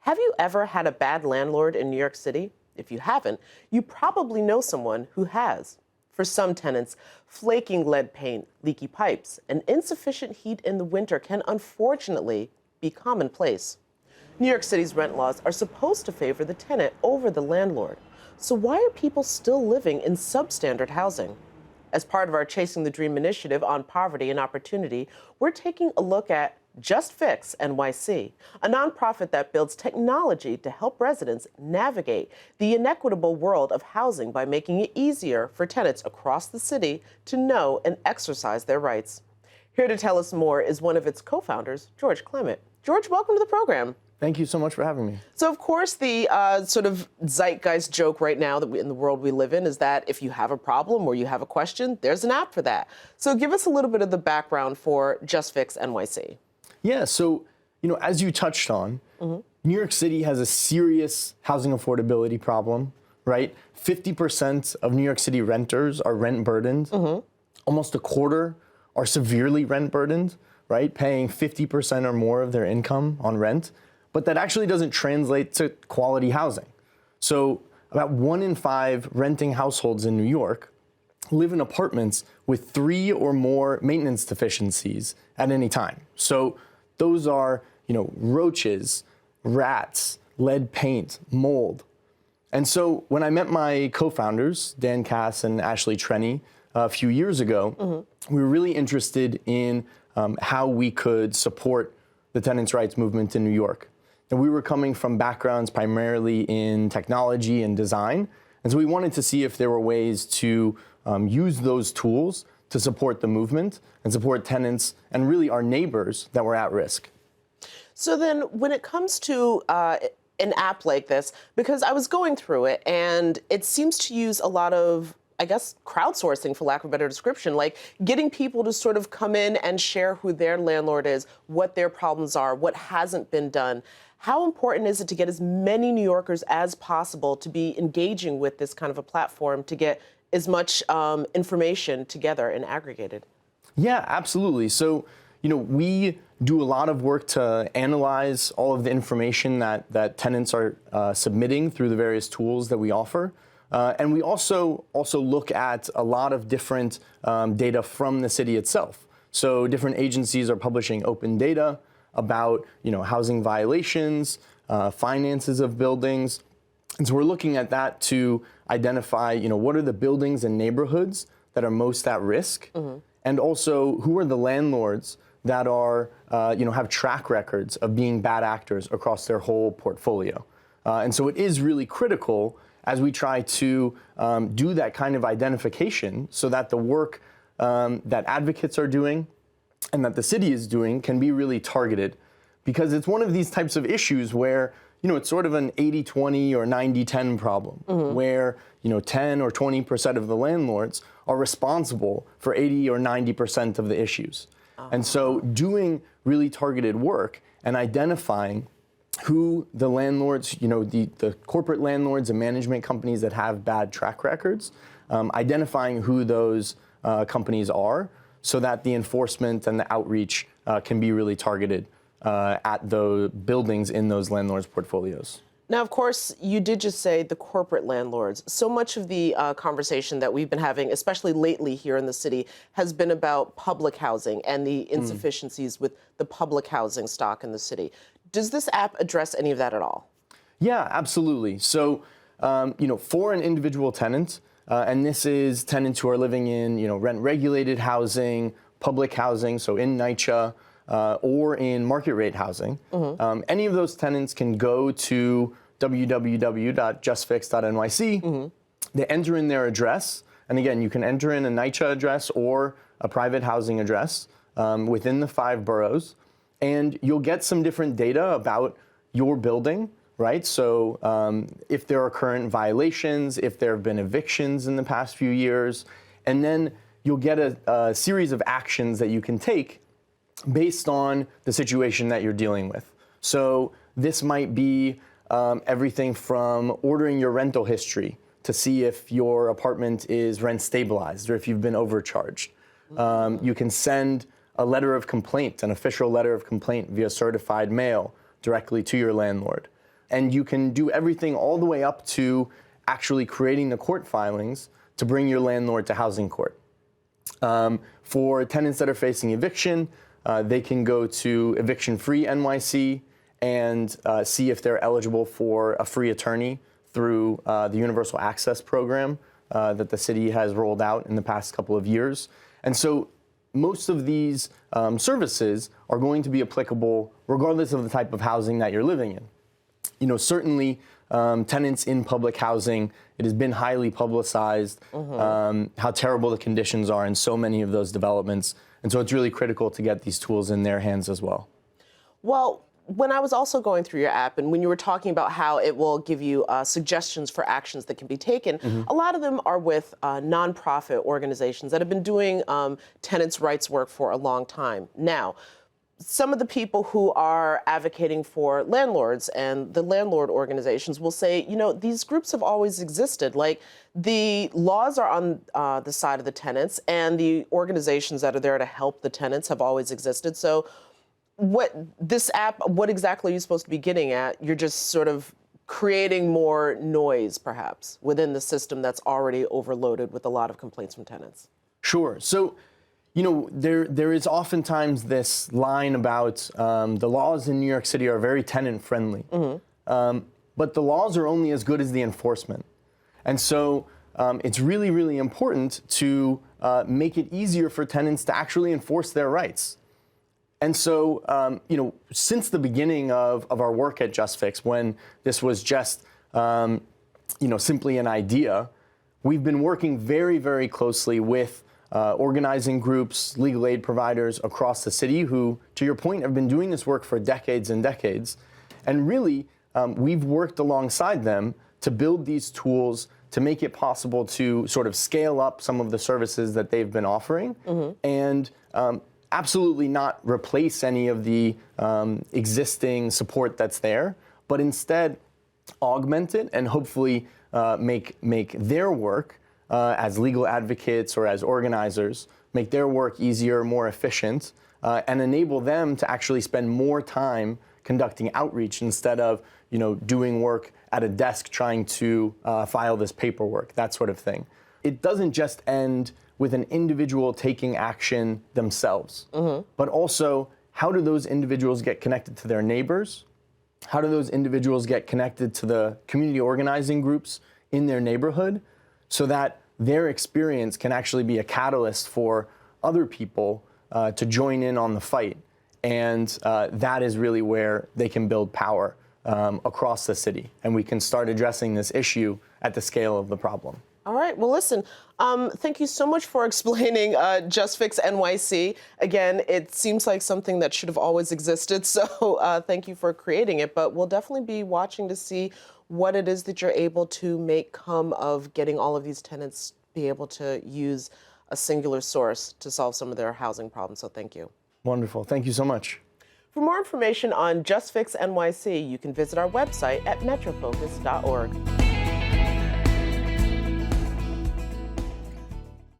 Have you ever had a bad landlord in New York City? If you haven't, you probably know someone who has. For some tenants, flaking lead paint, leaky pipes, and insufficient heat in the winter can unfortunately be commonplace. New York City's rent laws are supposed to favor the tenant over the landlord. So why are people still living in substandard housing? As part of our Chasing the Dream initiative on poverty and opportunity, we're taking a look at Just Fix NYC, a nonprofit that builds technology to help residents navigate the inequitable world of housing by making it easier for tenants across the city to know and exercise their rights. Here to tell us more is one of its co-founders, George Clement. George, welcome to the program. Thank you so much for having me. So, of course, the sort of zeitgeist joke right now that in the world we live in is that if you have a problem or you have a question, there's an app for that. So give us a little bit of the background for Just Fix NYC. Yeah, so, as you touched on, New York City has a serious housing affordability problem, right? 50% of New York City renters are rent burdened. Almost a quarter are severely rent burdened, right? Paying 50% or more of their income on rent. But that actually doesn't translate to quality housing. So about 1 in 5 renting households in New York live in apartments with 3 or more maintenance deficiencies at any time. So those are, roaches, rats, lead paint, mold. And so when I met my co-founders, Dan Cass and Ashley Trenny, a few years ago, we were really interested in how we could support the tenants' rights movement in New York. And we were coming from backgrounds primarily in technology and design. And so we wanted to see if there were ways to use those tools to support the movement and support tenants and really our neighbors that were at risk. So then when it comes to an app like this, because I was going through it and it seems to use a lot of, I guess, crowdsourcing, for lack of a better description, like getting people to sort of come in and share who their landlord is, what their problems are, what hasn't been done. How important is it to get as many New Yorkers as possible to be engaging with this kind of a platform to get as much information together and aggregated? Yeah, absolutely. So, we do a lot of work to analyze all of the information that tenants are submitting through the various tools that we offer. And we also look at a lot of different data from the city itself. So different agencies are publishing open data about, housing violations, finances of buildings. And so we're looking at that to identify, what are the buildings and neighborhoods that are most at risk, and also who are the landlords that are, have track records of being bad actors across their whole portfolio. And so it is really critical as we try to do that kind of identification so that the work that advocates are doing and that the city is doing can be really targeted, because it's one of these types of issues where, it's sort of an 80-20 or 90-10 problem, where, 10 or 20% of the landlords are responsible for 80 or 90% of the issues. And so doing really targeted work and identifying who the landlords, the corporate landlords and management companies that have bad track records, identifying who those companies are so that the enforcement and the outreach can be really targeted at the buildings in those landlords' portfolios. Now, of course, you did just say the corporate landlords. So much of the conversation that we've been having, especially lately here in the city, has been about public housing and the insufficiencies with the public housing stock in the city. Does this app address any of that at all? Yeah, absolutely. So, for an individual tenant, and this is tenants who are living in, rent-regulated housing, public housing, so in NYCHA, or in market rate housing, any of those tenants can go to www.justfix.nyc. They enter in their address, and again, you can enter in a NYCHA address or a private housing address within the 5 boroughs, and you'll get some different data about your building, right? So if there are current violations, if there have been evictions in the past few years, and then you'll get a series of actions that you can take based on the situation that you're dealing with. So this might be everything from ordering your rental history to see if your apartment is rent stabilized or if you've been overcharged. You can send a letter of complaint, an official letter of complaint via certified mail directly to your landlord. And you can do everything all the way up to actually creating the court filings to bring your landlord to housing court. For tenants that are facing eviction, they can go to Eviction Free NYC and see if they're eligible for a free attorney through the Universal Access Program that the city has rolled out in the past couple of years. And so most of these services are going to be applicable regardless of the type of housing that you're living in. You know, certainly tenants in public housing, it has been highly publicized how terrible the conditions are in so many of those developments. And so it's really critical to get these tools in their hands as well. Well, when I was also going through your app and when you were talking about how it will give you suggestions for actions that can be taken, a lot of them are with nonprofit organizations that have been doing tenants' rights work for a long time. Now, some of the people who are advocating for landlords and the landlord organizations will say, you know, these groups have always existed. Like, the laws are on the side of the tenants, and the organizations that are there to help the tenants have always existed. So what this app, what exactly are you supposed to be getting at? You're just sort of creating more noise, perhaps, within the system that's already overloaded with a lot of complaints from tenants. Sure. So, you know, there is oftentimes this line about the laws in New York City are very tenant friendly, but the laws are only as good as the enforcement. And so it's really, really important to make it easier for tenants to actually enforce their rights. And so, you know, since the beginning of our work at JustFix, when this was just, you know, simply an idea, we've been working very, very closely with organizing groups, legal aid providers across the city who, to your point, have been doing this work for decades and decades. And really, we've worked alongside them to build these tools to make it possible to sort of scale up some of the services that they've been offering and absolutely not replace any of the existing support that's there, but instead augment it and hopefully make their work as legal advocates or as organizers, make their work easier, more efficient, and enable them to actually spend more time conducting outreach instead of, you know, doing work at a desk trying to file this paperwork, that sort of thing. It doesn't just end with an individual taking action themselves, but also how do those individuals get connected to their neighbors? How do those individuals get connected to the community organizing groups in their neighborhood so that their experience can actually be a catalyst for other people to join in on the fight? And that is really where they can build power across the city. And we can start addressing this issue at the scale of the problem. All right. Well, listen, thank you so much for explaining JustFix NYC. Again, it seems like something that should have always existed, so thank you for creating it. But we'll definitely be watching to see what it is that you're able to make come of getting all of these tenants be able to use a singular source to solve some of their housing problems. So thank you. Wonderful. Thank you so much. For more information on JustFix NYC, you can visit our website at metrofocus.org.